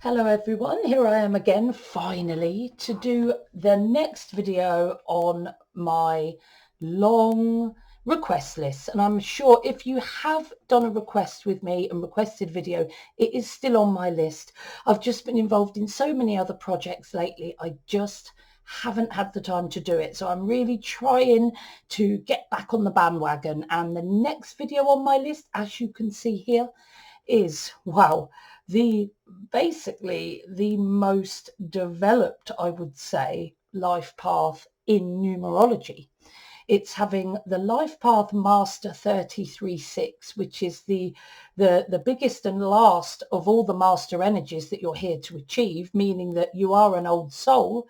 Hello everyone, here I am again finally to do the next video on my long request list, and I'm sure if you have done a request with me and requested video, it is still on my list. I've just been involved in so many other projects lately, I just haven't had the time to do it, so I'm really trying to get back on the bandwagon. And the next video on my list, as you can see here, is the basically the most developed, I would say, life path in numerology. It's having the life path master 33/6, which is the biggest and last of all the master energies that you're here to achieve, meaning that you are an old soul,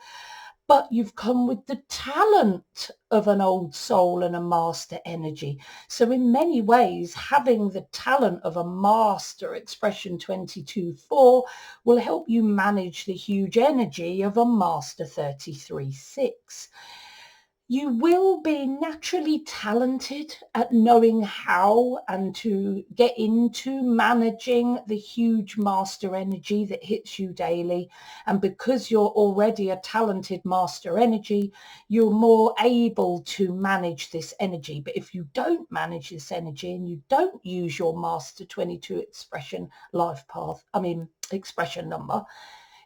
but you've come with the talent of an old soul and a master energy. So in many ways, having the talent of a master expression 22/4 will help you manage the huge energy of a master 33/6. You will be naturally talented at knowing how and to get into managing the huge master energy that hits you daily. And because you're already a talented master energy, you're more able to manage this energy. But if you don't manage this energy and you don't use your master 22 expression number,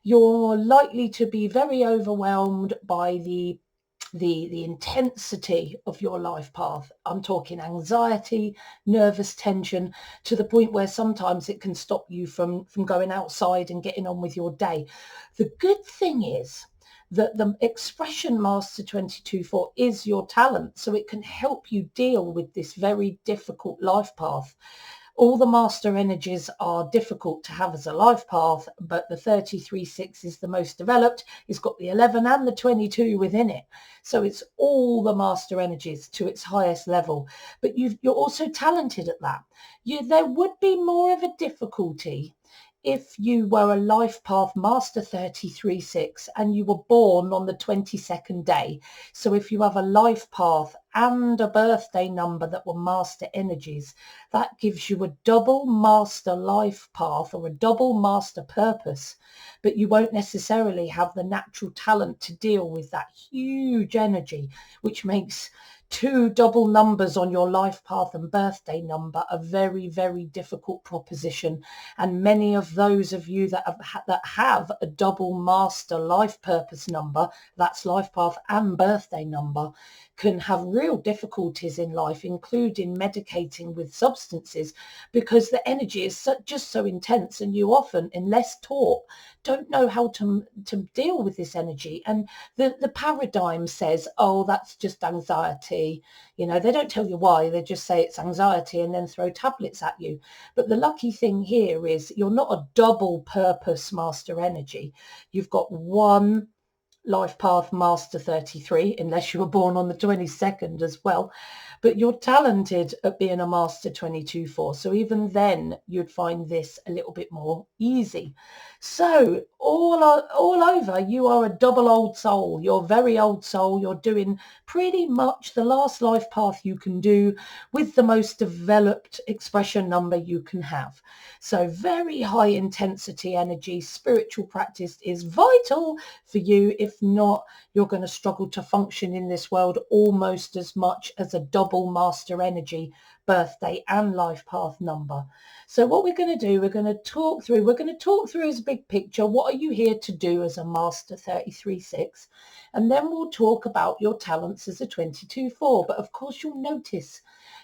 you're likely to be very overwhelmed by the intensity of your life path. I'm talking anxiety, nervous tension, to the point where sometimes it can stop you from going outside and getting on with your day. The good thing is that the expression master 22/4 is your talent, so it can help you deal with this very difficult life path. All the master energies are difficult to have as a life path, but the 33/6 is the most developed. It's got the 11 and the 22 within it. So it's all the master energies to its highest level. But you're also talented at that. There would be more of a difficulty if you were a life path master 33/6 and you were born on the 22nd day. So if you have a life path and a birthday number that were master energies, that gives you a double master life path or a double master purpose, but you won't necessarily have the natural talent to deal with that huge energy, which makes two double numbers on your life path and birthday number a very, very difficult proposition. And many of those of you that have a double master life purpose number, that's life path and birthday number, can have real difficulties in life, including medicating with substances, because the energy is just so intense, and you often, unless taught, don't know how to deal with this energy. And the paradigm says, oh, that's just anxiety. They don't tell you why, they just say it's anxiety and then throw tablets at you. But the lucky thing here is you're not a double purpose master energy. You've got one life path master 33, unless you were born on the 22nd as well, but you're talented at being a master 22/4, so even then you'd find this a little bit more easy. So all over, you are a double old soul. You're very old soul. You're doing pretty much the last life path you can do with the most developed expression number you can have. So very high intensity energy. Spiritual practice is vital for you. If not, you're going to struggle to function in this world almost as much as a double master energy birthday and life path number. So what we're going to do, we're going to talk through as a big picture, what are you here to do as a master 33/6, and then we'll talk about your talents as a 22/4. But of course you'll notice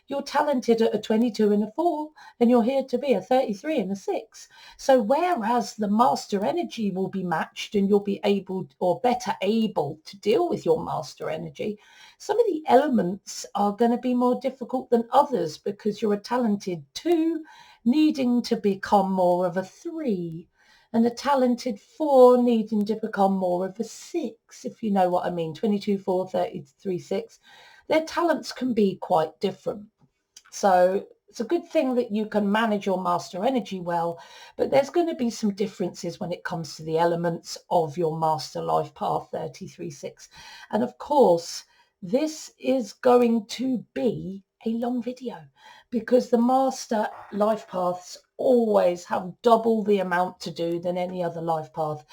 you're talented at a 22 and a 4, and you're here to be a 33 and a 6. So whereas the master energy will be matched and you'll be able or better able to deal with your master energy, some of the elements are going to be more difficult than others, because you're a talented 2 needing to become more of a 3, and a talented 4 needing to become more of a 6, if you know what I mean. 22/4, 33/6. Their talents can be quite different. So it's a good thing that you can manage your master energy well, but there's going to be some differences when it comes to the elements of your master life path 33/6. And of course, this is going to be a long video, because the master life paths always have double the amount to do than any other life path.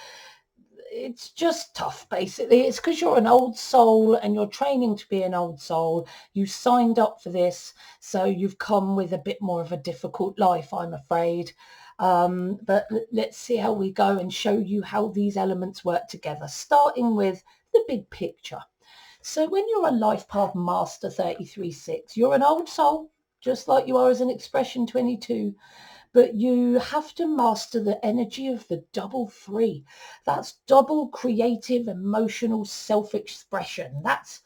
It's just tough, basically. It's because you're an old soul and you're training to be an old soul. You signed up for this, so you've come with a bit more of a difficult life, I'm afraid. But let's see how we go and show you how these elements work together, starting with the big picture. So when you're a life path master 33/6, you're an old soul, just like you are as an expression 22. But you have to master the energy of the double 3. That's double creative, emotional self-expression. That's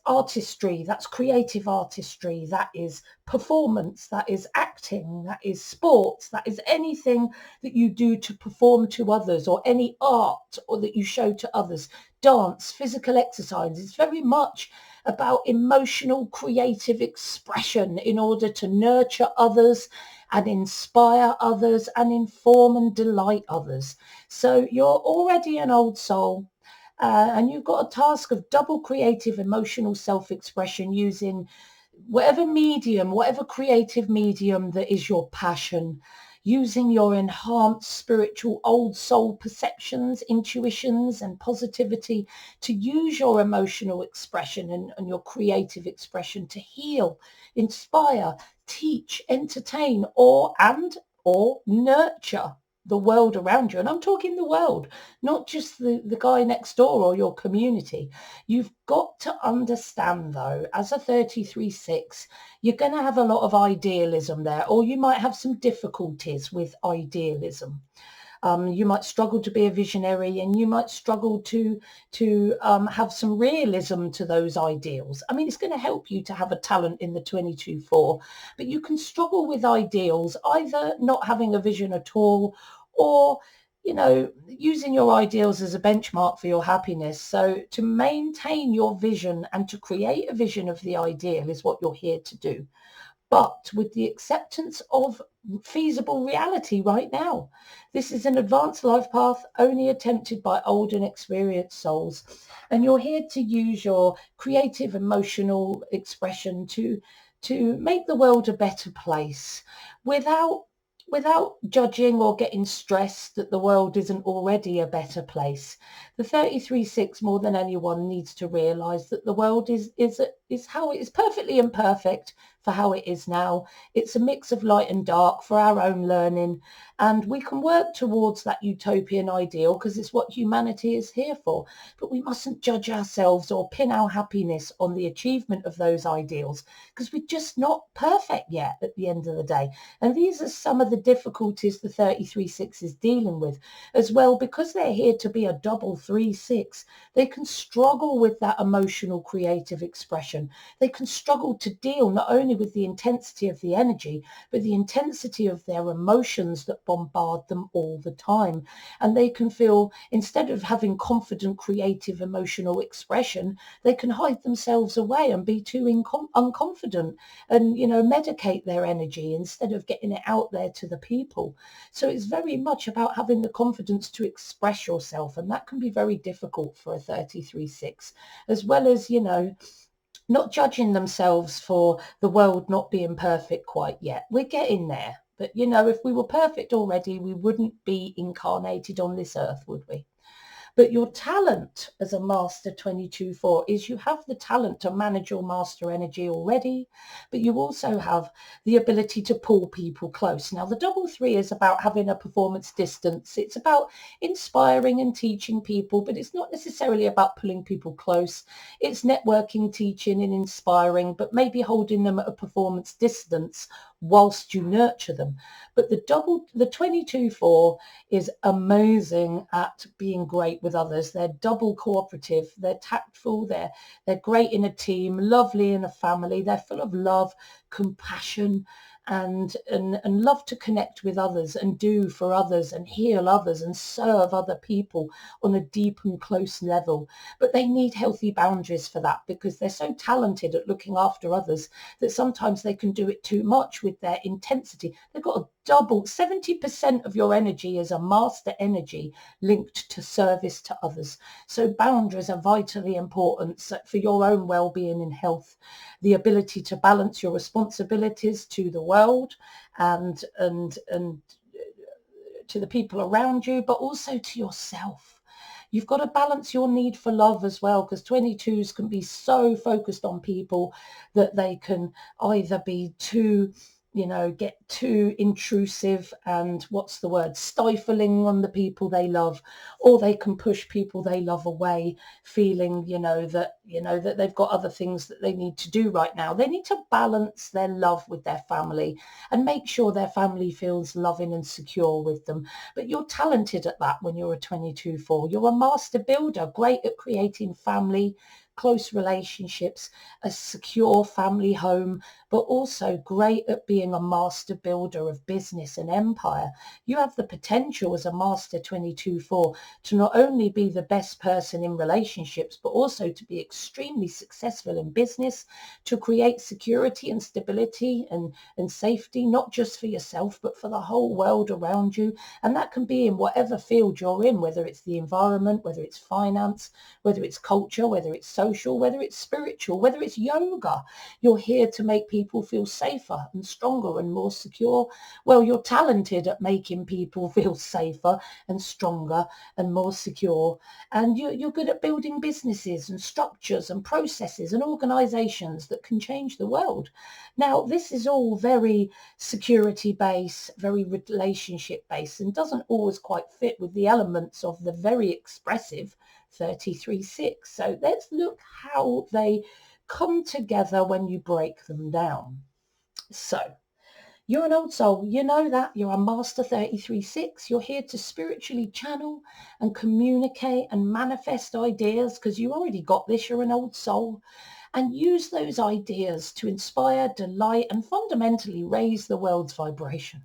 artistry, that's creative artistry, that is performance, that is acting, that is sports, that is anything that you do to perform to others, or any art or that you show to others. Dance, physical exercise. It's very much about emotional creative expression in order to nurture others and inspire others and inform and delight others. So you're already an old soul, and you've got a task of double creative emotional self-expression using whatever medium, whatever creative medium that is your passion, using your enhanced spiritual old soul perceptions, intuitions, and positivity to use your emotional expression and your creative expression to heal, inspire, teach, entertain, or nurture the world around you. And I'm talking the world, not just the guy next door or your community. You've got to understand, though, as a 33/6, you're going to have a lot of idealism there, or you might have some difficulties with idealism. You might struggle to be a visionary, and you might struggle to have some realism to those ideals. I mean, it's going to help you to have a talent in the 22/4, but you can struggle with ideals, either not having a vision at all, or using your ideals as a benchmark for your happiness. So to maintain your vision and to create a vision of the ideal is what you're here to do, but with the acceptance of feasible reality right now. This is an advanced life path only attempted by old and experienced souls. And you're here to use your creative emotional expression to make the world a better place without judging or getting stressed that the world isn't already a better place. The 33/6 more than anyone needs to realize that the world is how it is, perfectly imperfect for how it is now. It's a mix of light and dark for our own learning, and we can work towards that utopian ideal because it's what humanity is here for. But we mustn't judge ourselves or pin our happiness on the achievement of those ideals, because we're just not perfect yet at the end of the day. And these are some of the difficulties the 33/6 is dealing with as well, because they're here to be a double 3/6. They can struggle with that emotional creative expression. They can struggle to deal not only with the intensity of the energy, but the intensity of their emotions that bombard them all the time. And they can feel, instead of having confident creative emotional expression, they can hide themselves away and be too unconfident, and medicate their energy instead of getting it out there to the people. So it's very much about having the confidence to express yourself, and that can be very difficult for a 33/6, as well as not judging themselves for the world not being perfect quite yet. We're getting there, but if we were perfect already, we wouldn't be incarnated on this earth, would we? But your talent as a master 22/4 is you have the talent to manage your master energy already, but you also have the ability to pull people close. Now, the double 3 is about having a performance distance. It's about inspiring and teaching people, but it's not necessarily about pulling people close. It's networking, teaching and inspiring, but maybe holding them at a performance distance whilst you nurture them. But the 22/4 is amazing at being great with others. They're double cooperative, they're tactful, they're great in a team, lovely in a family. They're full of love, compassion, and love to connect with others and do for others and heal others and serve other people on a deep and close level. But they need healthy boundaries for that, because they're so talented at looking after others that sometimes they can do it too much with their intensity. They've got a double, 70% of your energy is a master energy linked to service to others. So boundaries are vitally important for your own well-being and health. The ability to balance your responsibilities to the world and to the people around you, but also to yourself. You've got to balance your need for love as well, because 22s can be so focused on people that they can either be too, get too intrusive and what's the word, stifling on the people they love, or they can push people they love away, feeling, that they've got other things that they need to do right now. They need to balance their love with their family and make sure their family feels loving and secure with them. But you're talented at that when you're a 22-4. You're a master builder, great at creating family, close relationships, a secure family home, but also great at being a master builder of business and empire. You have the potential as a master 22-4 to not only be the best person in relationships, but also to be extremely successful in business, to create security and stability and safety, not just for yourself, but for the whole world around you. And that can be in whatever field you're in, whether it's the environment, whether it's finance, whether it's culture, whether it's social, whether it's spiritual, whether it's yoga. You're here to make people feel safer and stronger and more secure. Well, you're talented at making people feel safer and stronger and more secure. And you're good at building businesses and structures and processes and organizations that can change the world. Now, this is all very security based, very relationship based, and doesn't always quite fit with the elements of the very expressive 33-6. So let's look how they come together when you break them down. So you're an old soul. You know that. You're a master 33-6. You're here to spiritually channel and communicate and manifest ideas because you already got this. You're an old soul. And use those ideas to inspire, delight, and fundamentally raise the world's vibration.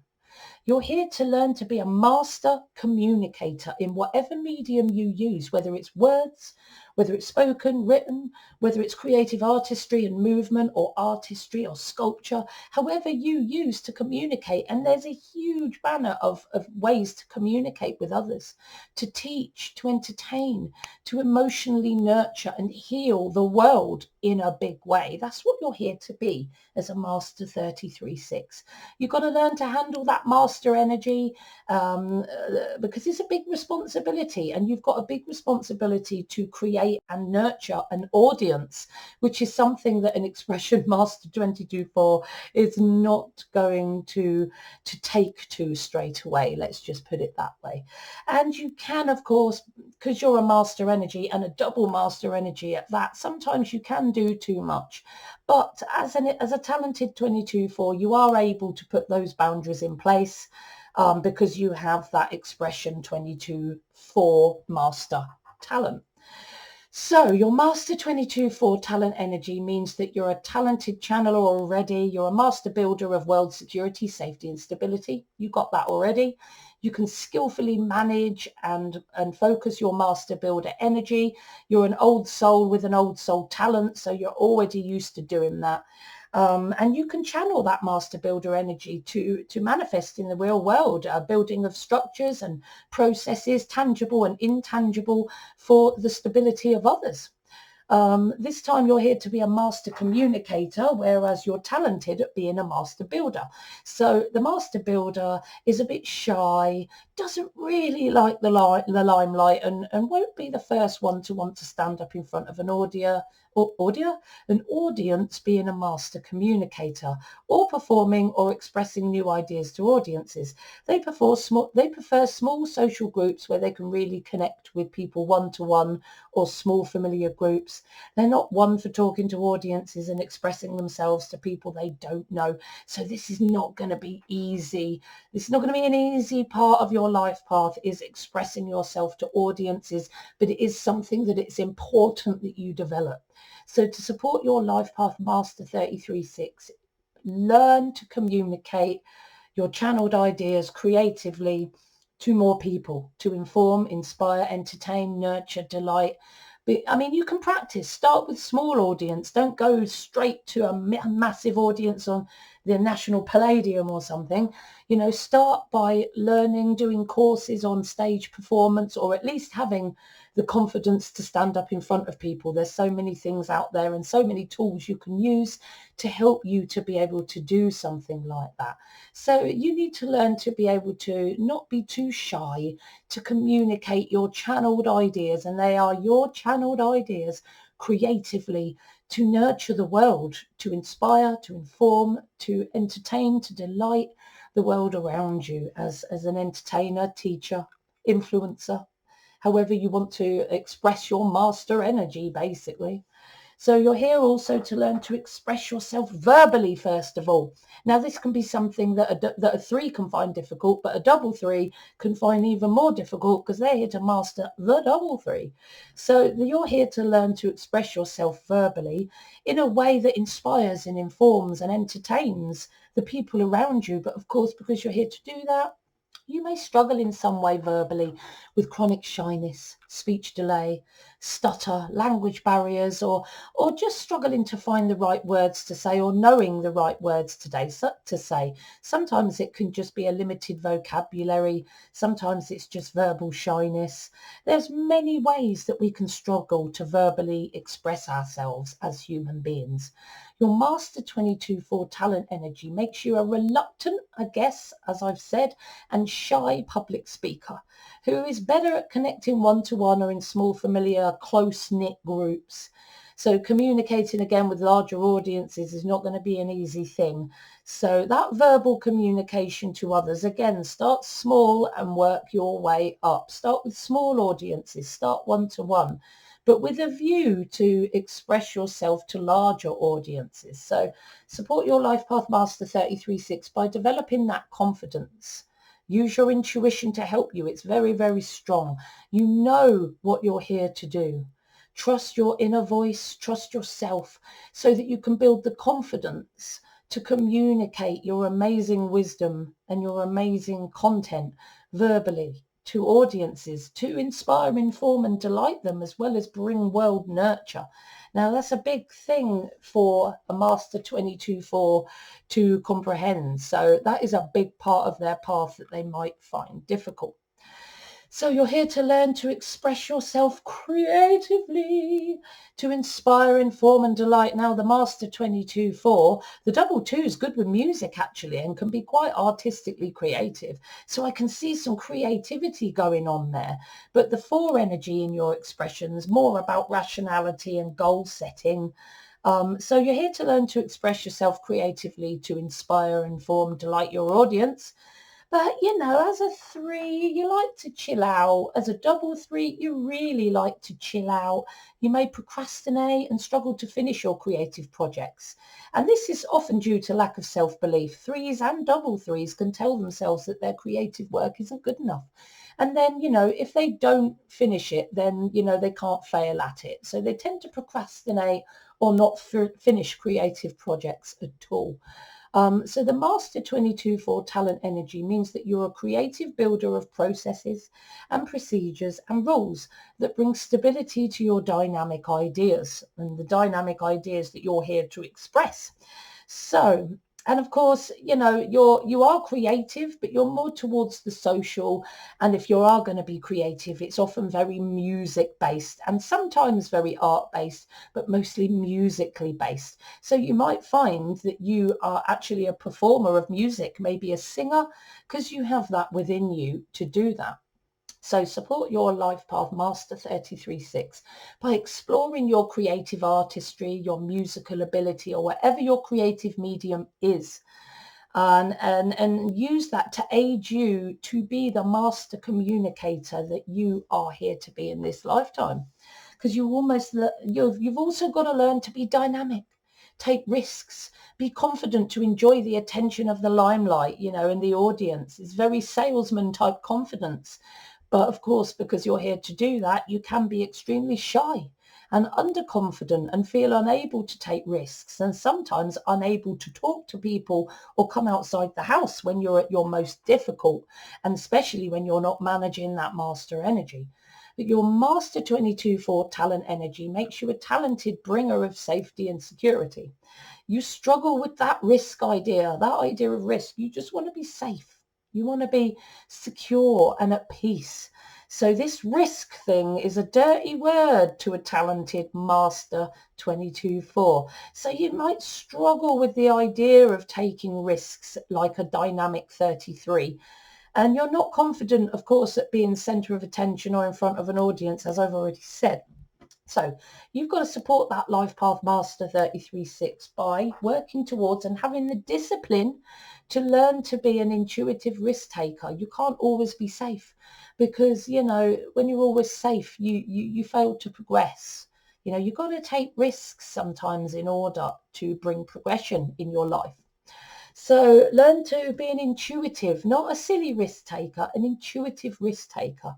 You're here to learn to be a master communicator in whatever medium you use, whether it's words, whether it's spoken, written, whether it's creative artistry and movement or artistry or sculpture, however you use to communicate. And there's a huge banner of ways to communicate with others, to teach, to entertain, to emotionally nurture and heal the world in a big way. That's what you're here to be as a master 33-6. You've got to learn to handle that master energy because it's a big responsibility, and you've got a big responsibility to create and nurture an audience, which is something that an expression master 22-4 is not going to take to straight away. Let's just put it that way. And you can, of course, because you're a master energy and a double master energy at that, sometimes you can do too much. But as a talented 22-4, you are able to put those boundaries in place because you have that expression 22-4 master talent. So your master 22-4 talent energy means that you're a talented channeler already. You're a master builder of world security, safety and stability. You got that already. You can skillfully manage and focus your master builder energy. You're an old soul with an old soul talent, so you're already used to doing that. And you can channel that master builder energy to manifest in the real world, building of structures and processes, tangible and intangible, for the stability of others. This time you're here to be a master communicator, whereas you're talented at being a master builder. So the master builder is a bit shy, doesn't really like the limelight, and won't be the first one to want to stand up in front of an audience, being a master communicator or performing or expressing new ideas to audiences. They prefer small social groups where they can really connect with people one-to-one, or small familiar groups. They're not one for talking to audiences and expressing themselves to people they don't know. So this is not going to be easy. This is not going to be an easy part of your life path, is expressing yourself to audiences, but it is something that it's important that you develop. So to support your life path master 33-6, learn to communicate your channeled ideas creatively to more people, to inform, inspire, entertain, nurture, delight. I mean, you can practice. Start with small audience. Don't go straight to a massive audience on the National Palladium or something, start by learning, doing courses on stage performance, or at least having the confidence to stand up in front of people. There's so many things out there and so many tools you can use to help you to be able to do something like that. So you need to learn to be able to not be too shy to communicate your channeled ideas, and they are your channeled ideas creatively, to nurture the world, to inspire, to inform, to entertain, to delight the world around you as an entertainer, teacher, influencer, however you want to express your master energy, basically. So you're here also to learn to express yourself verbally, first of all. Now, this can be something that a 3 can find difficult, but a double 3 can find even more difficult, because they're here to master the double 3. So you're here to learn to express yourself verbally in a way that inspires and informs and entertains the people around you. But of course, because you're here to do that, you may struggle in some way verbally with chronic shyness, speech delay, stutter, language barriers, or just struggling to find the right words to say, or knowing the right words to say. Sometimes it can just be a limited vocabulary. Sometimes it's just verbal shyness. There's many ways that we can struggle to verbally express ourselves as human beings. Your Master 22/4 talent energy makes you a reluctant, I guess, as I've said, and shy public speaker who is better at connecting one-to-one or in small, familiar, close-knit groups. So communicating again with larger audiences is not going to be an easy thing. So that verbal communication to others, again, start small and work your way up. Start with small audiences, start one-to-one, but with a view to express yourself to larger audiences. So support your Life Path Master 33/6 by developing that confidence. Use your intuition to help you. It's very, very strong. You know what you're here to do. Trust your inner voice, trust yourself, so that you can build the confidence to communicate your amazing wisdom and your amazing content verbally to audiences, to inspire, inform and delight them, as well as bring world nurture. Now, that's a big thing for a Master 22/4 to comprehend. So that is a big part of their path that they might find difficult. So you're here to learn to express yourself creatively, to inspire, inform and delight. Now, the Master 22/4, the double 2 is good with music actually, and can be quite artistically creative. So I can see some creativity going on there. But the 4 energy in your expression is more about rationality and goal setting. So you're here to learn to express yourself creatively, to inspire, inform, delight your audience. But, as a 3, you like to chill out. As a double 3, you really like to chill out. You may procrastinate and struggle to finish your creative projects. And this is often due to lack of self-belief. 3s and double 3s can tell themselves that their creative work isn't good enough. And then, if they don't finish it, then, they can't fail at it. So they tend to procrastinate or not finish creative projects at all. So the Master 22/4 talent energy means that you're a creative builder of processes and procedures and rules that bring stability to your dynamic ideas and the dynamic ideas that you're here to express. So, and of course, you are creative, but you're more towards the social. And if you are going to be creative, it's often very music based and sometimes very art based, but mostly musically based. So you might find that you are actually a performer of music, maybe a singer, because you have that within you to do that. So support your Life Path Master 33/6 by exploring your creative artistry, your musical ability, or whatever your creative medium is. And use that to aid you to be the master communicator that you are here to be in this lifetime. Because you've also got to learn to be dynamic, take risks, be confident to enjoy the attention of the limelight, and the audience. It's very salesman type confidence. But of course, because you're here to do that, you can be extremely shy and underconfident and feel unable to take risks, and sometimes unable to talk to people or come outside the house when you're at your most difficult, and especially when you're not managing that master energy. But your Master 22/4 talent energy makes you a talented bringer of safety and security. you struggle with that risk idea, that idea of risk. You just want to be safe. You want to be secure and at peace. So this risk thing is a dirty word to a talented master 22-4. So you might struggle with the idea of taking risks like a dynamic 33. And you're not confident, of course, at being center of attention or in front of an audience, as I've already said. So you've got to support that Life Path Master 33-6 by working towards and having the discipline to learn to be an intuitive risk taker. You can't always be safe because, you know, when you're always safe, you fail to progress. You know, you've got to take risks sometimes in order to bring progression in your life. So learn to be an intuitive, not a silly risk taker, an intuitive risk taker,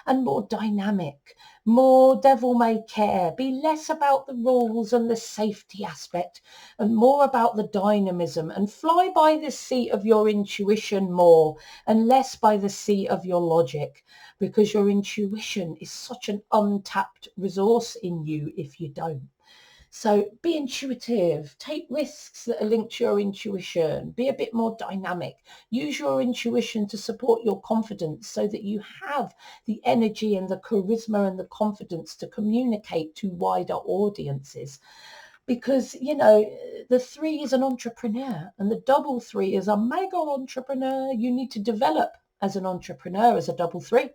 and more dynamic, more devil may care. Be less about the rules and the safety aspect and more about the dynamism, and fly by the seat of your intuition more and less by the seat of your logic, because your intuition is such an untapped resource in you if you don't. So be intuitive, take risks that are linked to your intuition, be a bit more dynamic, use your intuition to support your confidence so that you have the energy and the charisma and the confidence to communicate to wider audiences. Because, you know, the 3 is an entrepreneur and the double 3 is a mega entrepreneur. You need to develop as an entrepreneur, as a double 3.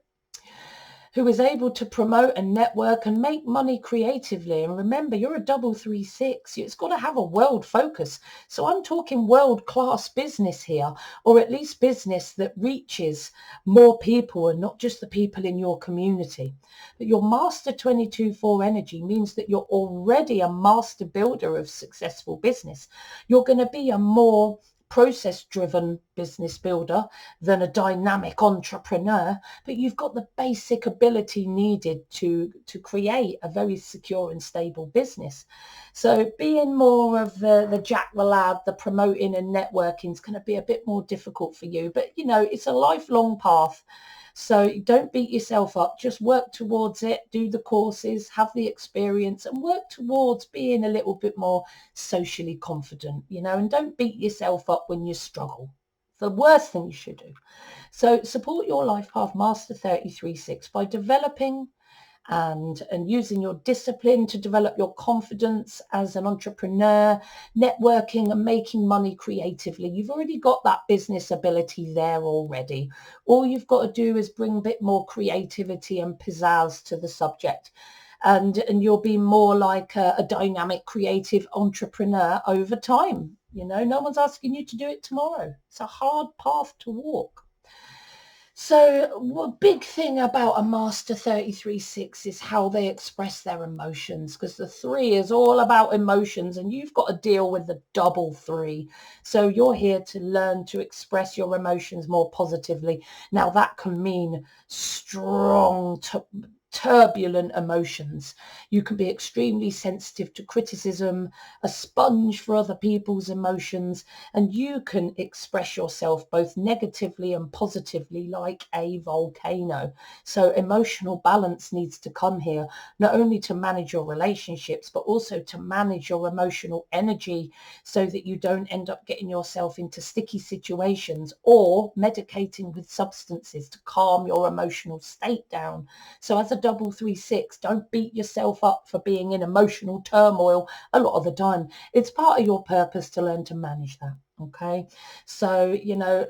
Who is able to promote and network and make money creatively. And remember, you're a double 3-6. It's got to have a world focus. So I'm talking world-class business here, or at least business that reaches more people and not just the people in your community. But your master 22-4 energy means that you're already a master builder of successful business. You're going to be a more process-driven business builder than a dynamic entrepreneur, but you've got the basic ability needed to create a very secure and stable business. So being more of the Jack the Lad, the promoting and networking is going to be a bit more difficult for you, but you know, it's a lifelong path. So don't beat yourself up, just work towards it, do the courses, have the experience and work towards being a little bit more socially confident, you know, and don't beat yourself up when you struggle. The worst thing you should do. So support your Life Path Master 33-6 by developing and using your discipline to develop your confidence as an entrepreneur, networking and making money creatively. You've already got that business ability there already. All you've got to do is bring a bit more creativity and pizzazz to the subject. And you'll be more like a dynamic, creative entrepreneur over time. You know, no one's asking you to do it tomorrow. It's a hard path to walk. So a big thing about a master 33-6 is how they express their emotions, because the 3 is all about emotions and you've got to deal with the double 3. So you're here to learn to express your emotions more positively. Now that can mean strong, turbulent emotions. You can be extremely sensitive to criticism, a sponge for other people's emotions, and you can express yourself both negatively and positively like a volcano. So emotional balance needs to come here, not only to manage your relationships, but also to manage your emotional energy so that you don't end up getting yourself into sticky situations or medicating with substances to calm your emotional state down. So as a double 3-6, don't beat yourself up for being in emotional turmoil a lot of the time. It's part of your purpose to learn to manage that. Okay, so you know,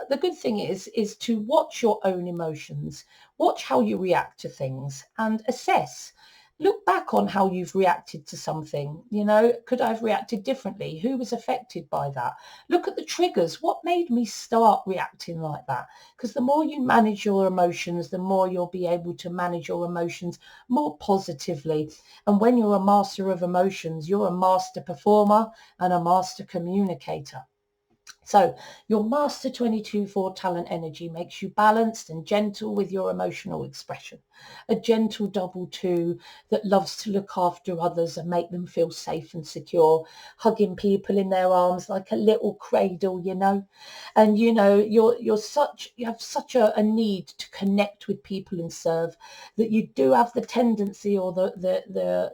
the good thing is to watch your own emotions, watch how you react to things and assess. Look back on how you've reacted to something. You know, could I have reacted differently? Who was affected by that? Look at the triggers. What made me start reacting like that? Because the more you manage your emotions, the more you'll be able to manage your emotions more positively. And when you're a master of emotions, you're a master performer and a master communicator. So your master 22-4 talent energy makes you balanced and gentle with your emotional expression. A gentle double 2 that loves to look after others and make them feel safe and secure, hugging people in their arms like a little cradle, you know. And you know, you have such a need to connect with people and serve that you do have the tendency or the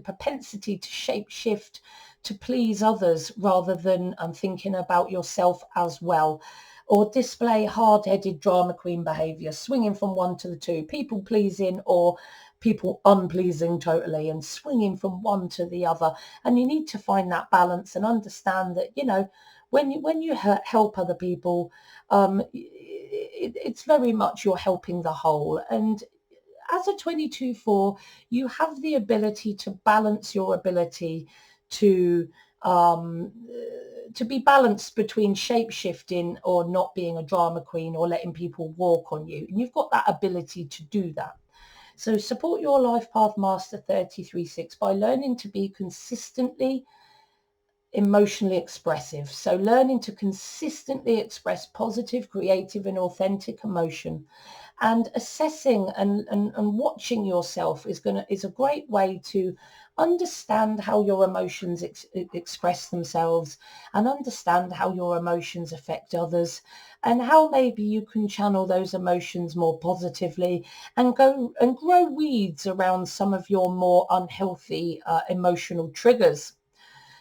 propensity to shape shift to please others rather than thinking about yourself as well, or display hard-headed drama queen behavior, swinging from one to the two, people pleasing or people unpleasing totally, and swinging from one to the other. And you need to find that balance and understand that, when you help other people, it's very much you're helping the whole. And as a 22-4, you have the ability to balance your ability to um, be balanced between shape shifting or not being a drama queen or letting people walk on you. And you've got that ability to do that. So support your life path master 33/6 by learning to be consistently emotionally expressive. So learning to consistently express positive, creative and authentic emotion, and assessing and watching yourself is a great way to understand how your emotions express themselves, and understand how your emotions affect others, and how maybe you can channel those emotions more positively and go and grow weeds around some of your more unhealthy emotional triggers.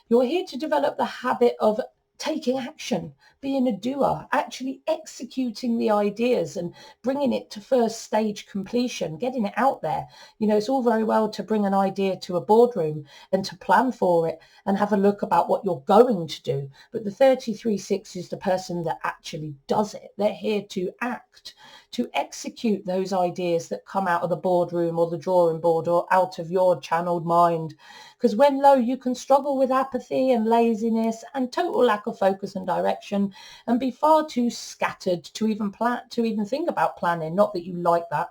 You're here to develop the habit of taking action, being a doer, actually executing the ideas and bringing it to first stage completion, getting it out there. It's all very well to bring an idea to a boardroom and to plan for it and have a look about what you're going to do. But the 33/6 is the person that actually does it. They're here to act, to execute those ideas that come out of the boardroom or the drawing board or out of your channeled mind. Because when low, you can struggle with apathy and laziness and total lack of focus and direction, and be far too scattered to even think about planning. Not that you like that.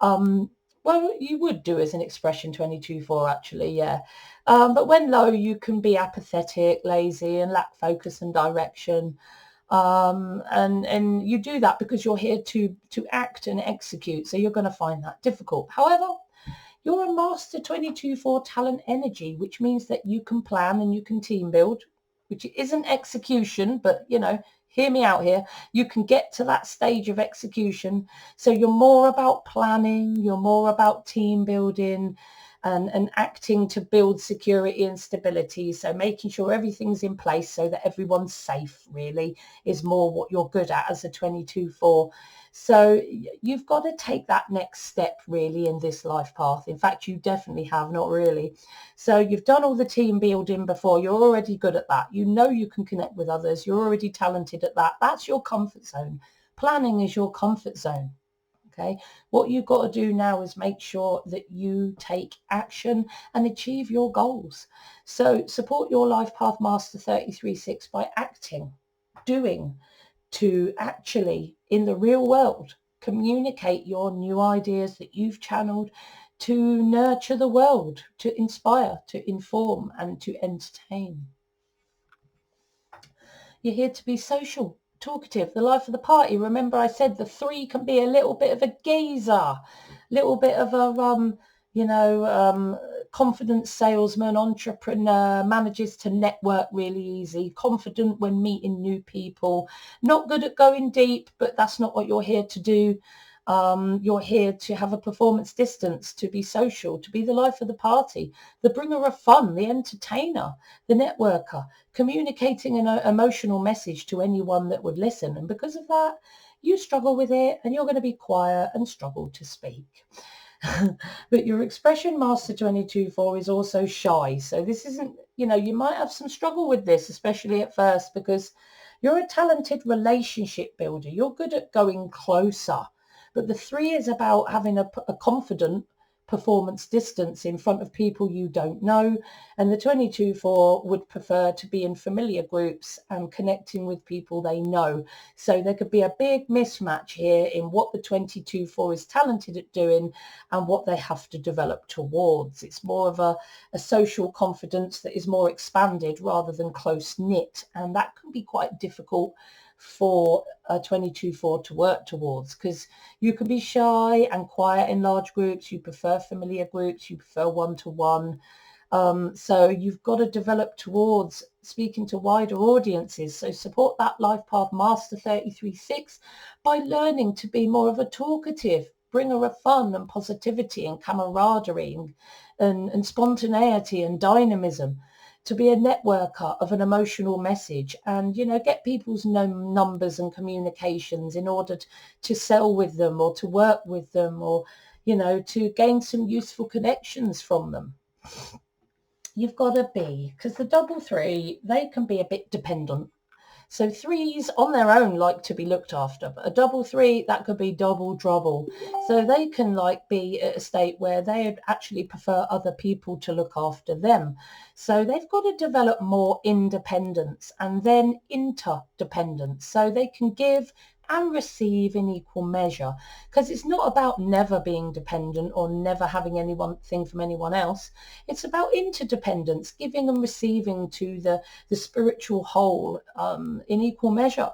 Well, you would do as an expression 22/4 actually, yeah. But when low, you can be apathetic, lazy, and lack focus and direction. And you do that because you're here to act and execute. So you're going to find that difficult. However, you're a master 22/4 talent energy, which means that you can plan and you can team build, which isn't execution, but hear me out here. You can get to that stage of execution. So you're more about planning, you're more about team building and acting to build security and stability. So making sure everything's in place so that everyone's safe really is more what you're good at as a 22/4. So you've got to take that next step really in this life path. In fact, you definitely have, not really. So you've done all the team building before. You're already good at that. You can connect with others. You're already talented at that. That's your comfort zone. Planning is your comfort zone. Okay. What you've got to do now is make sure that you take action and achieve your goals. So support your life path master 33/6 by acting, doing, to actually, in the real world, communicate your new ideas that you've channeled to nurture the world, to inspire, to inform, and to entertain. You're here to be social, talkative, the life of the party. Remember I said the 3 can be a little bit of a geezer, little bit of a confident salesman, entrepreneur, manages to network really easy, confident when meeting new people, not good at going deep, but that's not what you're here to do. You're here to have a performance distance, to be social, to be the life of the party, the bringer of fun, the entertainer, the networker, communicating an emotional message to anyone that would listen. And because of that, you struggle with it and you're going to be quiet and struggle to speak. But your expression master 22/4 is also shy. So this isn't, you might have some struggle with this, especially at first, because you're a talented relationship builder. You're good at going closer. But the 3 is about having a confident performance distance in front of people you don't know. And the 22/4 would prefer to be in familiar groups and connecting with people they know. So there could be a big mismatch here in what the 22/4 is talented at doing and what they have to develop towards. It's more of a social confidence that is more expanded rather than close knit. And that can be quite difficult for a 22/4 to work towards, because you can be shy and quiet in large groups. You prefer familiar groups. You prefer one-to-one. So you've got to develop towards speaking to wider audiences. So support that life path master 33/6 by learning to be more of a talkative, bringer of fun and positivity and camaraderie and spontaneity and dynamism, to be a networker of an emotional message, and get people's numbers and communications in order to sell with them or to work with them, or to gain some useful connections from them. You've got to be, because the double three, they can be a bit dependent. So threes on their own like to be looked after, but a double three, that could be double trouble. So they can be at a state where they actually prefer other people to look after them. So they've got to develop more independence and then interdependence, so they can give and receive in equal measure, because it's not about never being dependent or never having anything from anyone else. It's about interdependence, giving and receiving to the spiritual whole in equal measure.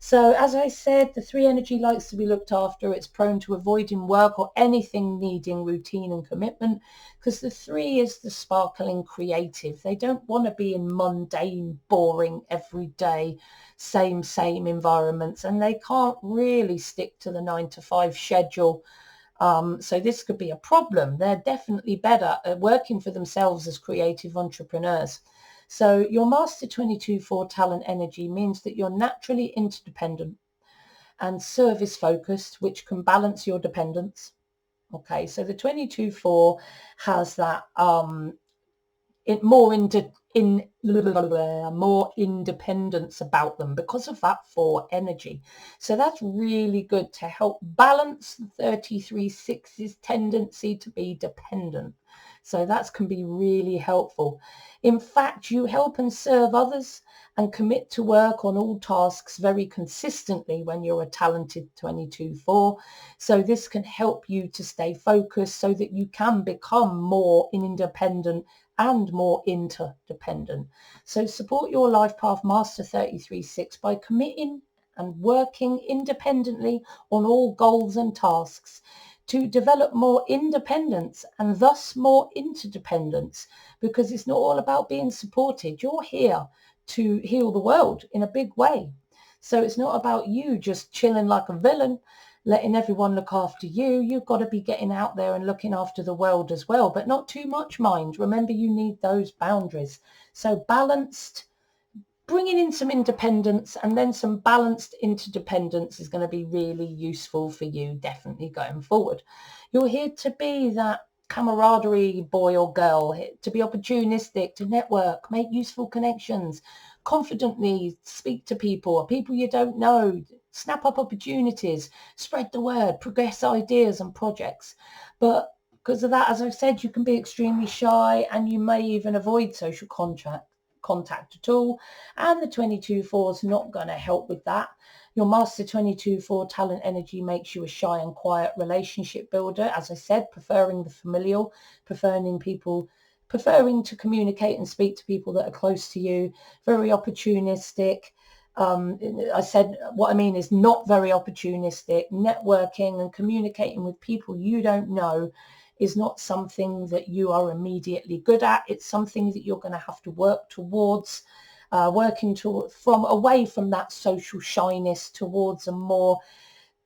So as I said, the three energy likes to be looked after. It's prone to avoiding work or anything needing routine and commitment, because the three is the sparkling creative. They don't want to be in mundane, boring, everyday, same environments, and they can't really stick to the 9 to 5 schedule. So this could be a problem. They're definitely better at working for themselves as creative entrepreneurs. So your Master 22/4 talent energy means that you're naturally interdependent and service focused, which can balance your dependence. Okay, so the 22/4 has that more independence about them because of that 4 energy. So that's really good to help balance the 33/6's tendency to be dependent. So that can be really helpful. In fact, you help and serve others and commit to work on all tasks very consistently when you're a talented 22/4. So this can help you to stay focused so that you can become more independent and more interdependent. So support your life path Master 33/6 by committing and working independently on all goals and tasks to develop more independence and thus more interdependence, because it's not all about being supported. You're here to heal the world in a big way. So it's not about you just chilling like a villain, letting everyone look after you. You've got to be getting out there and looking after the world as well, but not too much, mind. Remember, you need those boundaries. So balanced, bringing in some independence and then some balanced interdependence is going to be really useful for you, definitely going forward. You're here to be that camaraderie boy or girl, to be opportunistic, to network, make useful connections, confidently speak to people you don't know, snap up opportunities, spread the word, progress ideas and projects. But because of that, as I've said, you can be extremely shy and you may even avoid social contact at all, and the 22/4 is not going to help with that. Your Master 22/4 talent energy makes you a shy and quiet relationship builder, as I said, preferring the familial, preferring to communicate and speak to people that are close to you, very opportunistic. I said what I mean is not very opportunistic. Networking and communicating with people you don't know is not something that you are immediately good at. It's something that you're going to have to work towards, away from that social shyness towards a more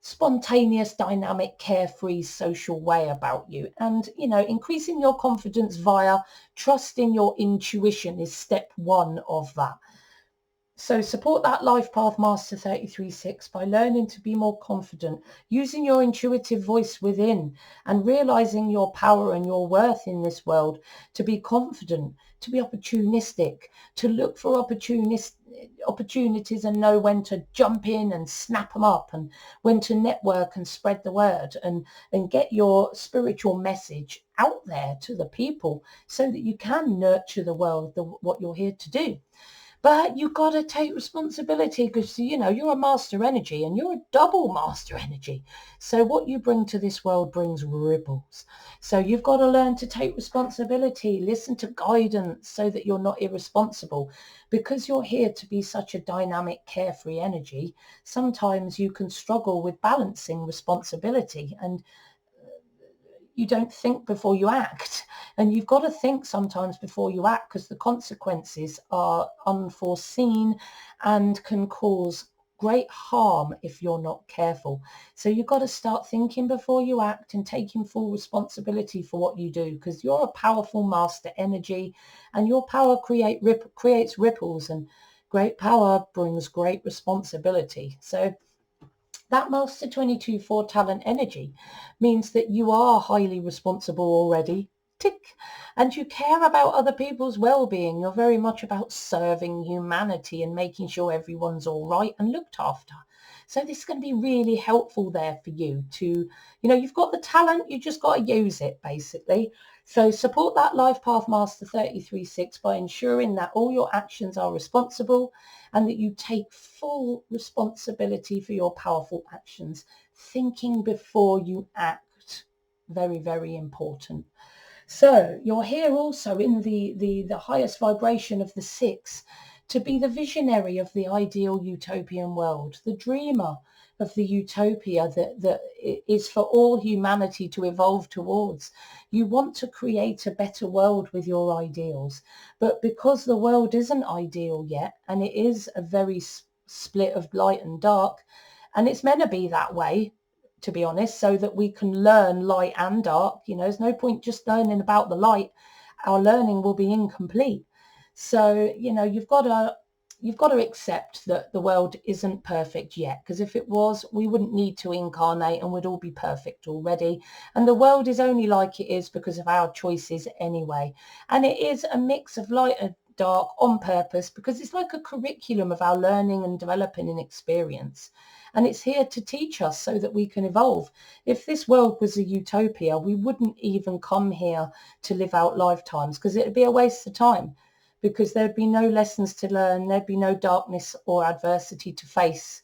spontaneous, dynamic, carefree social way about you. And, increasing your confidence via trusting your intuition is step 1 of that. So support that life path Master 33/6 by learning to be more confident, using your intuitive voice within and realizing your power and your worth in this world, to be confident, to be opportunistic, to look for opportunities and know when to jump in and snap them up, and when to network and spread the word and get your spiritual message out there to the people so that you can nurture the world, what you're here to do. But you've got to take responsibility, because, you're a master energy and you're a double master energy. So what you bring to this world brings ripples. So you've got to learn to take responsibility, listen to guidance so that you're not irresponsible. Because you're here to be such a dynamic, carefree energy, sometimes you can struggle with balancing responsibility, and you don't think before you act. And you've got to think sometimes before you act, because the consequences are unforeseen and can cause great harm if you're not careful. So you've got to start thinking before you act and taking full responsibility for what you do, because you're a powerful master energy, and your power creates ripples, and great power brings great responsibility. So that Master 22/4 talent energy means that you are highly responsible already. Tick. And you care about other people's well-being. You're very much about serving humanity and making sure everyone's all right and looked after. So this is going to be really helpful there for you to, you've got the talent, you just got to use it, basically. So support that Life Path Master 33/6 by ensuring that all your actions are responsible and that you take full responsibility for your powerful actions. Thinking before you act. Very, very important. So you're here also in the highest vibration of the 6 to be the visionary of the ideal utopian world, the dreamer of the utopia that is for all humanity to evolve towards. You want to create a better world with your ideals, but because the world isn't ideal yet, and it is a very split of light and dark, and it's meant to be that way, to be honest, so that we can learn light and dark. There's no point just learning about the light. Our learning will be incomplete. So, you've got to accept that the world isn't perfect yet, because if it was, we wouldn't need to incarnate and we'd all be perfect already. And the world is only like it is because of our choices anyway. And it is a mix of light and dark on purpose, because it's like a curriculum of our learning and developing an experience. And it's here to teach us so that we can evolve. If this world was a utopia, we wouldn't even come here to live out lifetimes, because it'd be a waste of time, because there'd be no lessons to learn, there'd be no darkness or adversity to face.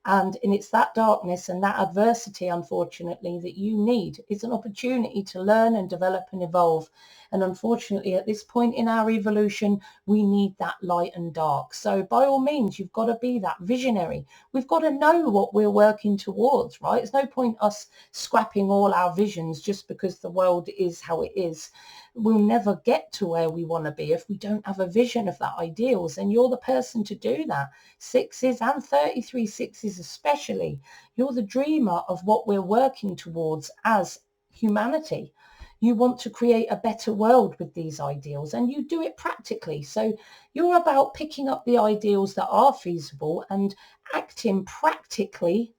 And it's that darkness and that adversity, unfortunately, that you need. It's an opportunity to learn and develop and evolve. And unfortunately, at this point in our evolution, we need that light and dark. So by all means, you've got to be that visionary. We've got to know what we're working towards, right? There's no point us scrapping all our visions just because the world is how it is. We'll never get to where we want to be if we don't have a vision of that ideals. And you're the person to do that. 6s and 33/6s especially. You're the dreamer of what we're working towards as humanity. You want to create a better world with these ideals, and you do it practically. So you're about picking up the ideals that are feasible and acting practically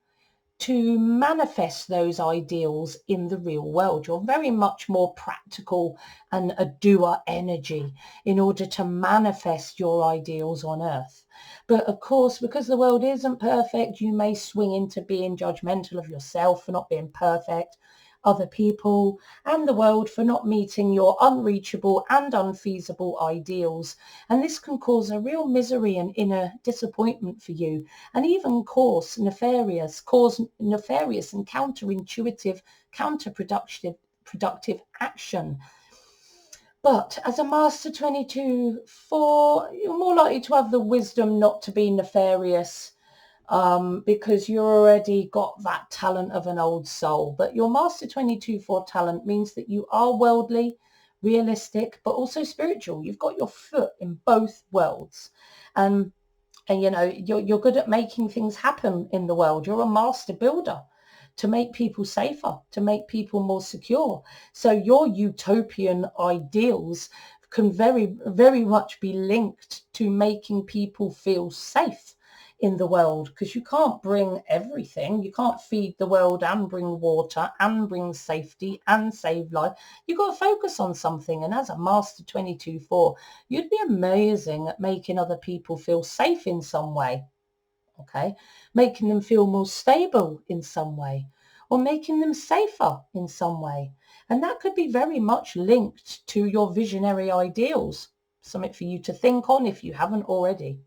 to manifest those ideals in the real world. You're very much more practical and a doer energy in order to manifest your ideals on earth. But of course, because the world isn't perfect, you may swing into being judgmental of yourself for not being perfect, other people, and the world for not meeting your unreachable and unfeasible ideals. And this can cause a real misery and inner disappointment for you, and even cause nefarious and counterintuitive, productive action. But as a Master 22/4, you're more likely to have the wisdom not to be nefarious, because you already got that talent of an old soul. But your Master 22/4 talent means that you are worldly, realistic, but also spiritual. You've got your foot in both worlds. And you're good at making things happen in the world. You're a master builder to make people safer, to make people more secure. So your utopian ideals can very, very much be linked to making people feel safe in the world, because you can't bring everything. You can't feed the world and bring water and bring safety and save life. You've got to focus on something. And as a Master 22/4, you'd be amazing at making other people feel safe in some way. Okay, making them feel more stable in some way, or making them safer in some way. And that could be very much linked to your visionary ideals. Something for you to think on if you haven't already.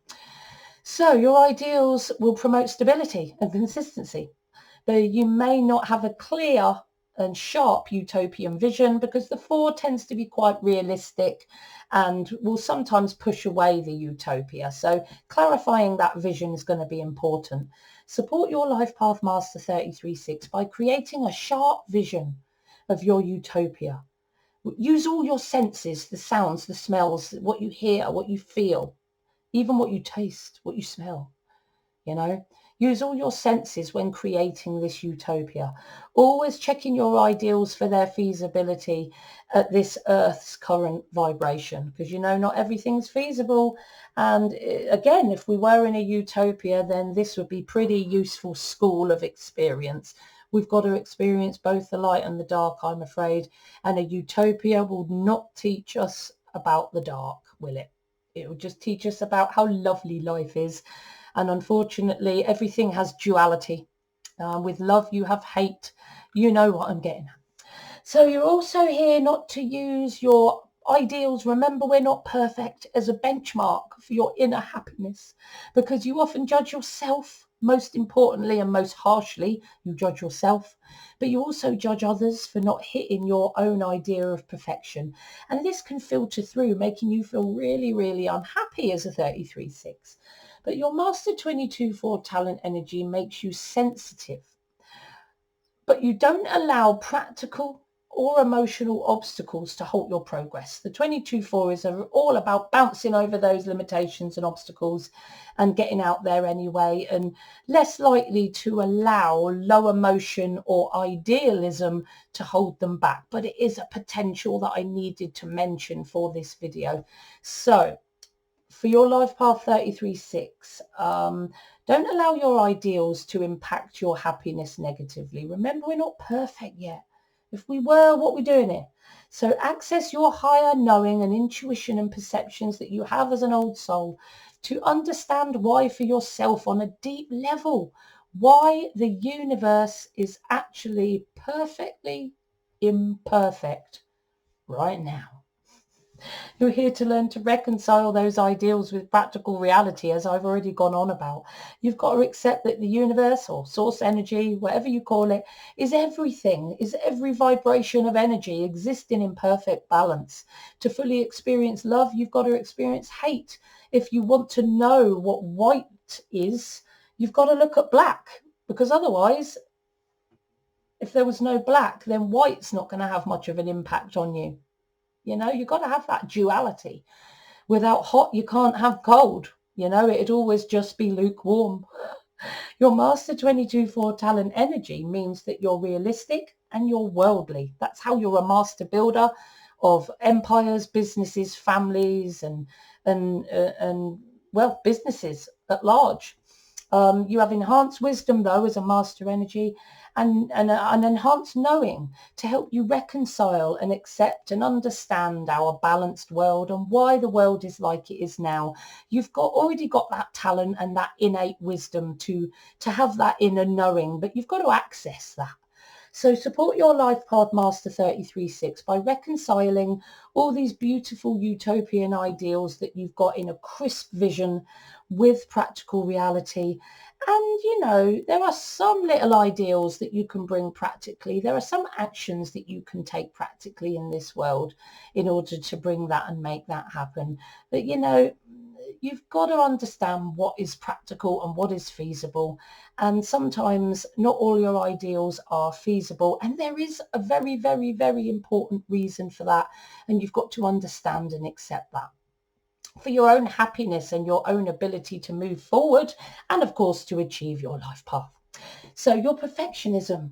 So your ideals will promote stability and consistency, though you may not have a clear and sharp utopian vision, because the 4 tends to be quite realistic and will sometimes push away the utopia. So clarifying that vision is going to be important. Support your Life Path Master 33/6 by creating a sharp vision of your utopia. Use all your senses, the sounds, the smells, what you hear, what you feel, even what you taste, what you smell. Use all your senses when creating this utopia. Always checking your ideals for their feasibility at this Earth's current vibration, because not everything's feasible. And again, if we were in a utopia, then this would be pretty useful school of experience. We've got to experience both the light and the dark, I'm afraid. And a utopia will not teach us about the dark, will it? It will just teach us about how lovely life is. And unfortunately, everything has duality. With love, you have hate. You know what I'm getting at. So you're also here not to use your ideals. Remember, we're not perfect, as a benchmark for your inner happiness, because you often judge yourself. Most importantly and most harshly, you judge yourself, but you also judge others for not hitting your own idea of perfection. And this can filter through, making you feel really, really unhappy as a 33-6. But your Master 22-4 talent energy makes you sensitive, but you don't allow practical or emotional obstacles to halt your progress. The 22-4 is all about bouncing over those limitations and obstacles and getting out there anyway, and less likely to allow low emotion or idealism to hold them back. But it is a potential that I needed to mention for this video. So for your life path 33-6, don't allow your ideals to impact your happiness negatively. Remember, we're not perfect yet. If we were, what we're doing here. So access your higher knowing and intuition and perceptions that you have as an old soul to understand why for yourself on a deep level, why the universe is actually perfectly imperfect right now. You're here to learn to reconcile those ideals with practical reality, as I've already gone on about. You've got to accept that the universe, or source energy, whatever you call it, is everything, is every vibration of energy existing in perfect balance. To fully experience love, you've got to experience hate. If you want to know what white is, you've got to look at black, because otherwise, if there was no black, then white's not going to have much of an impact on you. You've got to have that duality. Without hot, you can't have cold. It'd always just be lukewarm. Your Master 22-4 talent energy means that you're realistic and you're worldly. That's how you're a master builder of empires, businesses, families, and well, businesses at large. You have enhanced wisdom, though, as a master energy, and an enhanced knowing to help you reconcile and accept and understand our balanced world and why the world is like it is now. You've already got that talent and that innate wisdom to have that inner knowing, but you've got to access that. So support your life path Master 33-6 by reconciling all these beautiful utopian ideals that you've got in a crisp vision with practical reality. And, there are some little ideals that you can bring practically. There are some actions that you can take practically in this world in order to bring that and make that happen. But, you've got to understand what is practical and what is feasible. And sometimes not all your ideals are feasible. And there is a very, very, very important reason for that. And you've got to understand and accept that for your own happiness and your own ability to move forward, and of course to achieve your life path. So your perfectionism,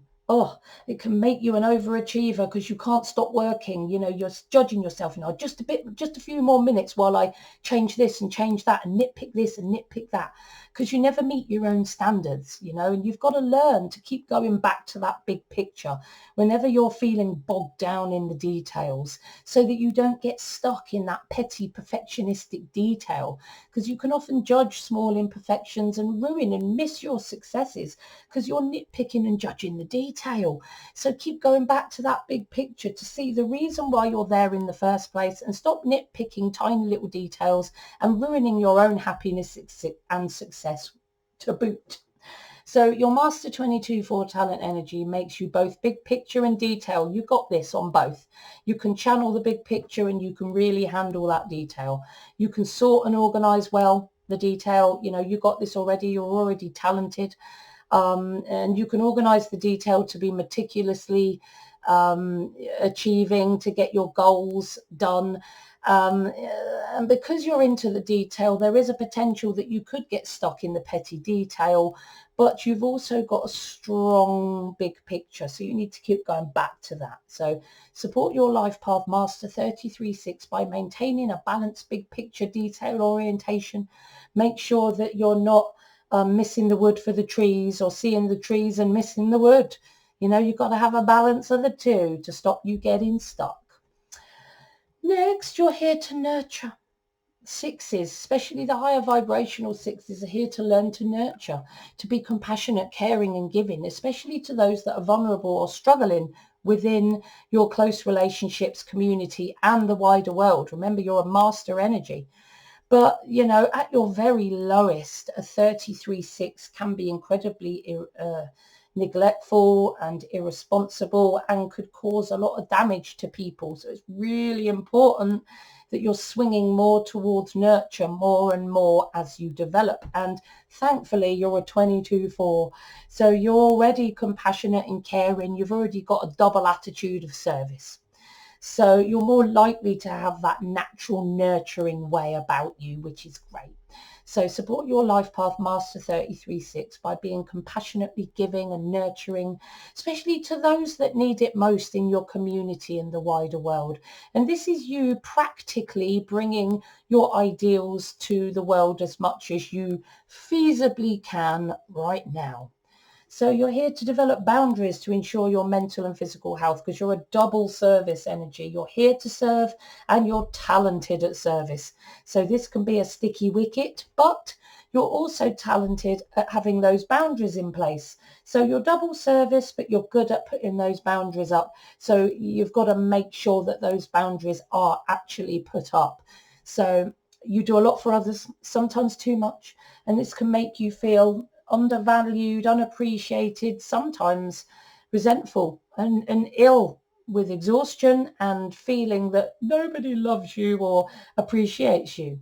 it can make you an overachiever because you can't stop working. You're judging yourself, just a few more minutes while I change this and change that and nitpick this and nitpick that, because you never meet your own standards, and you've got to learn to keep going back to that big picture whenever you're feeling bogged down in the details, so that you don't get stuck in that petty perfectionistic detail, because you can often judge small imperfections and ruin and miss your successes because you're nitpicking and judging the detail. So keep going back to that big picture to see the reason why you're there in the first place, and stop nitpicking tiny little details and ruining your own happiness and success to boot. So your Master 22-4 talent energy makes you both big picture and detail. You got this on both. You can channel the big picture and you can really handle that detail. You can sort and organize well the detail. You got this already. You're already talented. And you can organize the detail to be meticulously achieving, to get your goals done. And because you're into the detail, there is a potential that you could get stuck in the petty detail, but you've also got a strong big picture. So you need to keep going back to that. So support your life path master 33/6 by maintaining a balanced big picture detail orientation. Make sure that you're not missing the wood for the trees, or seeing the trees and missing the wood. You know, you've got to have a balance of the two to stop you getting stuck. Next, you're here to nurture. Sixes, especially the higher vibrational sixes, are here to learn to nurture, to be compassionate, caring and giving, especially to those that are vulnerable or struggling within your close relationships, community and the wider world. Remember, you're a master energy. But, you know, at your very lowest, a 33/6 can be incredibly neglectful and irresponsible and could cause a lot of damage to people. So it's really important that you're swinging more towards nurture more and more as you develop. And thankfully, you're a 22/4. So you're already compassionate and caring. You've already got a double attitude of service. So you're more likely to have that natural nurturing way about you, which is great. So support your life path master 33/6 by being compassionately giving and nurturing, especially to those that need it most in your community and the wider world. And this is you practically bringing your ideals to the world as much as you feasibly can right now. So you're here to develop boundaries to ensure your mental and physical health, because you're a double service energy. You're here to serve and you're talented at service. So this can be a sticky wicket, but you're also talented at having those boundaries in place. So you're double service, but you're good at putting those boundaries up. So you've got to make sure that those boundaries are actually put up. So you do a lot for others, sometimes too much, and this can make you feel undervalued, unappreciated, sometimes resentful and ill with exhaustion and feeling that nobody loves you or appreciates you.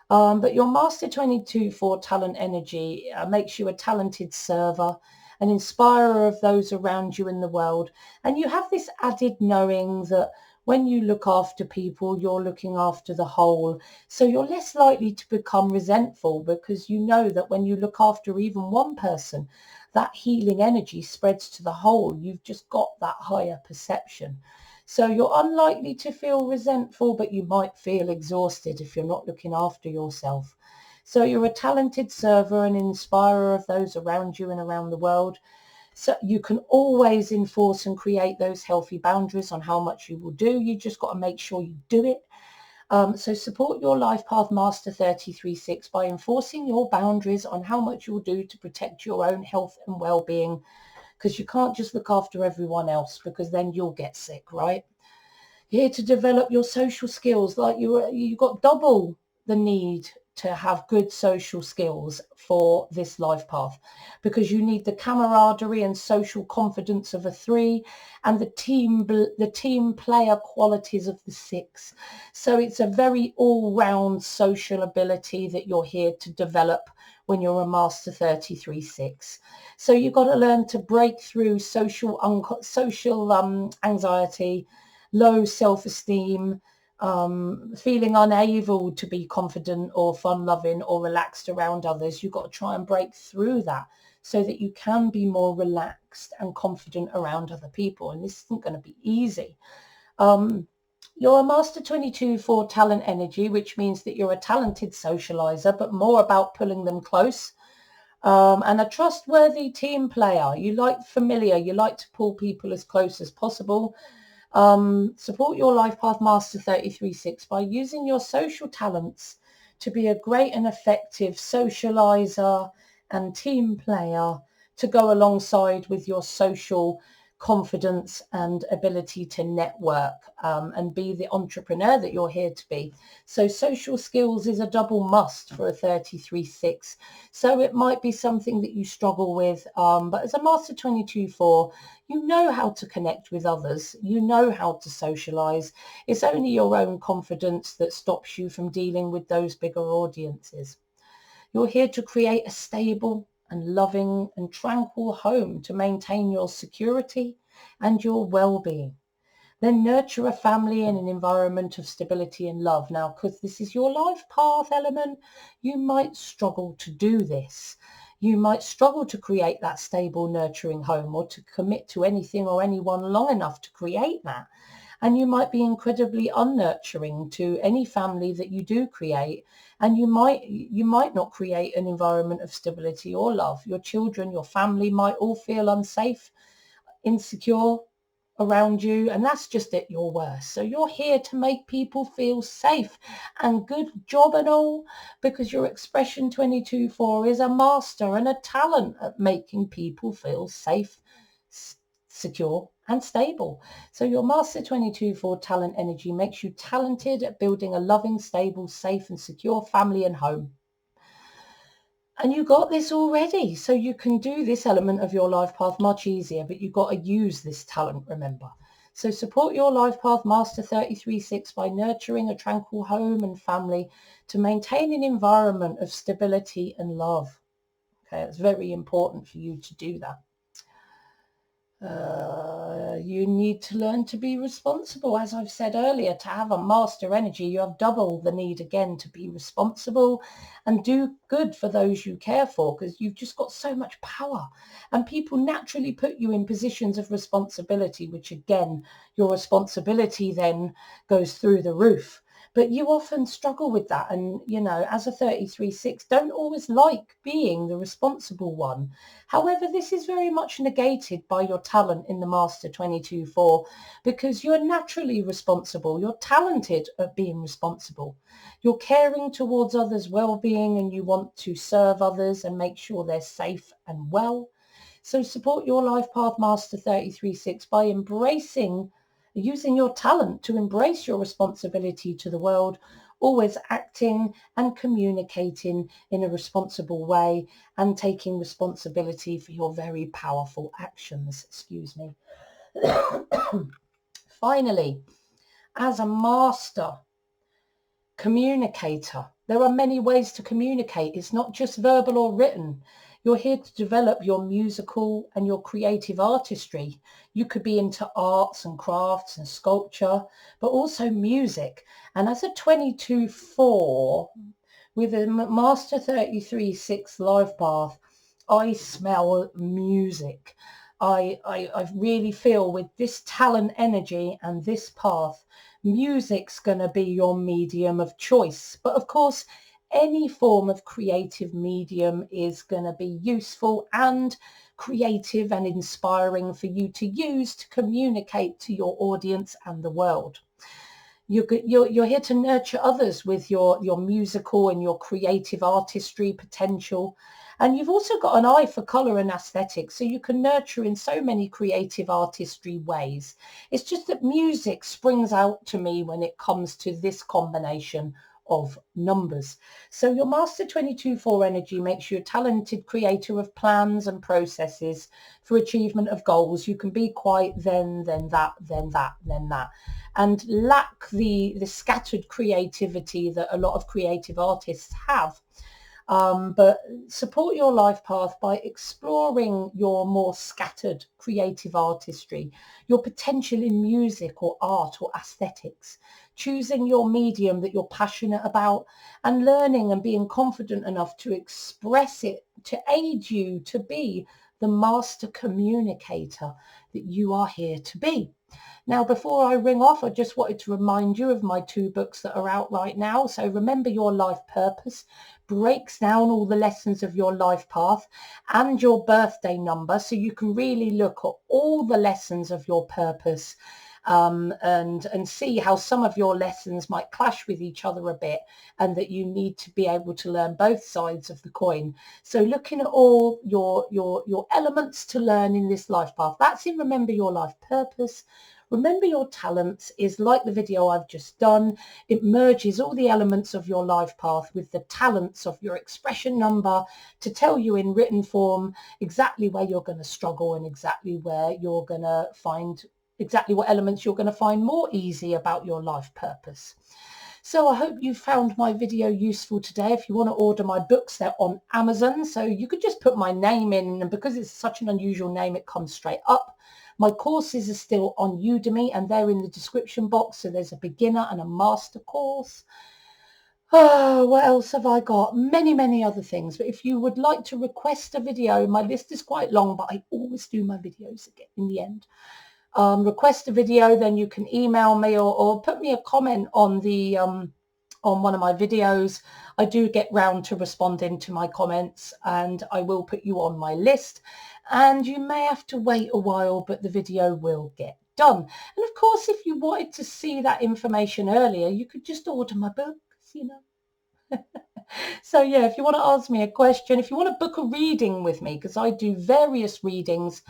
But your Master 22/4 talent energy makes you a talented server, an inspirer of those around you in the world. And you have this added knowing that when you look after people, you're looking after the whole. So you're less likely to become resentful, because you know that when you look after even one person, that healing energy spreads to the whole. You've just got that higher perception. So you're unlikely to feel resentful, but you might feel exhausted if you're not looking after yourself. So you're a talented server and inspirer of those around you and around the world. So you can always enforce and create those healthy boundaries on how much you will do. You just got to make sure you do it. So support your life path master 33/6 by enforcing your boundaries on how much you'll do to protect your own health and well-being, because you can't just look after everyone else, because then you'll get sick, right? Here to develop your social skills. Like you got double the need to have good social skills for this life path, because you need the camaraderie and social confidence of a 3 and the team player qualities of the 6. So it's a very all-round social ability that you're here to develop when you're a master 33/6. So you've got to learn to break through social anxiety, low self-esteem, feeling unable to be confident or fun-loving or relaxed around others. You've got to try and break through that so that you can be more relaxed and confident around other people. And this isn't going to be easy. You're a Master 22/4 talent energy, which means that you're a talented socializer, but more about pulling them close. And a trustworthy team player. You like familiar. You like to pull people as close as possible. Support your life path master 33/6 by using your social talents to be a great and effective socializer and team player to go alongside with your social confidence and ability to network, and be the entrepreneur that you're here to be. So social skills is a double must for a 33/6. So it might be something that you struggle with, but as a master 22/4, you know how to connect with others. You know how to socialize. It's only your own confidence that stops you from dealing with those bigger audiences. You're here to create a stable and loving and tranquil home to maintain your security and your well-being. Then nurture a family in an environment of stability and love. Now, because this is your life path element, you might struggle to do this. You might struggle to create that stable, nurturing home, or to commit to anything or anyone long enough to create that. And you might be incredibly unnurturing to any family that you do create. And you might not create an environment of stability or love. Your children, your family might all feel unsafe, insecure around you, and that's just at your worst. So you're here to make people feel safe, and good job and all, because your expression 22/4 is a master and a talent at making people feel safe, secure and stable. So your master 22/4 talent energy makes you talented at building a loving, stable, safe and secure family and home. And you got this already. So you can do this element of your life path much easier, but you've got to use this talent, remember. So support your life path master 33/6 by nurturing a tranquil home and family to maintain an environment of stability and love. Okay, it's very important for you to do that. You need to learn to be responsible. As I've said earlier, to have a master energy, you have double the need again to be responsible and do good for those you care for, because you've just got so much power, and people naturally put you in positions of responsibility, which again, your responsibility then goes through the roof. But you often struggle with that, and as a 33/6, don't always like being the responsible one. However, this is very much negated by your talent in the master 22/4, because you're naturally responsible. You're talented at being responsible. You're caring towards others' well-being, and you want to serve others and make sure they're safe and well. So support your life path master 33/6 by using your talent to embrace your responsibility to the world, always acting and communicating in a responsible way and taking responsibility for your very powerful actions. Excuse me. Finally, as a master communicator, there are many ways to communicate. It's not just verbal or written. You're here to develop your musical and your creative artistry. You could be into arts and crafts and sculpture, but also music. And as a 22/4 with a master 33/6 life path, I smell music. I really feel with this talent energy and this path, music's going to be your medium of choice. But of course, any form of creative medium is going to be useful and creative and inspiring for you to use to communicate to your audience and the world. You're here to nurture others with your musical and your creative artistry potential. And you've also got an eye for colour and aesthetics, so you can nurture in so many creative artistry ways. It's just that music springs out to me when it comes to this combination of numbers. So your master 22/4 energy makes you a talented creator of plans and processes for achievement of goals. You can be quite then that, then that, then that, and lack the scattered creativity that a lot of creative artists have. But support your life path by exploring your more scattered creative artistry, your potential in music or art or aesthetics, choosing your medium that you're passionate about, and learning and being confident enough to express it to aid you to be the master communicator that you are here to be. Now, before I ring off, I just wanted to remind you of my 2 books that are out right now. So Remember Your Life Purpose breaks down all the lessons of your life path and your birthday number, so you can really look at all the lessons of your purpose, and see how some of your lessons might clash with each other a bit, and that you need to be able to learn both sides of the coin. So looking at all your elements to learn in this life path, that's in Remember Your Life Purpose. Remember Your Talents is like the video I've just done. It merges all the elements of your life path with the talents of your expression number to tell you in written form exactly where you're going to struggle and exactly where you're going to find exactly what elements you're going to find more easy about your life purpose. So I hope you found my video useful today. If you want to order my books, they're on Amazon. So you could just put my name in, and because it's such an unusual name, it comes straight up. My courses are still on Udemy and they're in the description box. So there's a beginner and a master course. Oh, what else have I got? Many, many other things. But if you would like to request a video, my list is quite long, but I always do my videos again in the end. Request a video, then you can email me or put me a comment on the on one of my videos. I do get round to responding to my comments, and I will put you on my list. And you may have to wait a while, but the video will get done. And of course, if you wanted to see that information earlier, you could just order my books, you know. So yeah, if you want to ask me a question, if you want to book a reading with me, because I do various readings.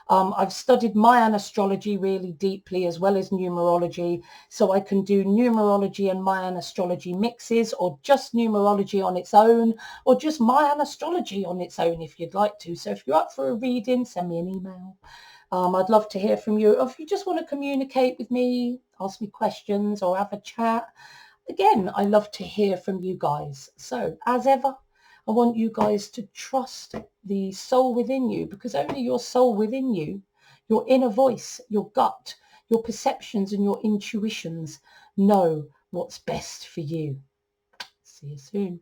I've studied Mayan astrology really deeply as well as numerology. So I can do numerology and Mayan astrology mixes, or just numerology on its own, or just Mayan astrology on its own if you'd like to. So if you're up for a reading, send me an email. I'd love to hear from you. Or if you just want to communicate with me, ask me questions or have a chat. Again, I love to hear from you guys. So as ever, I want you guys to trust the soul within you, because only your soul within you, your inner voice, your gut, your perceptions and your intuitions know what's best for you. See you soon.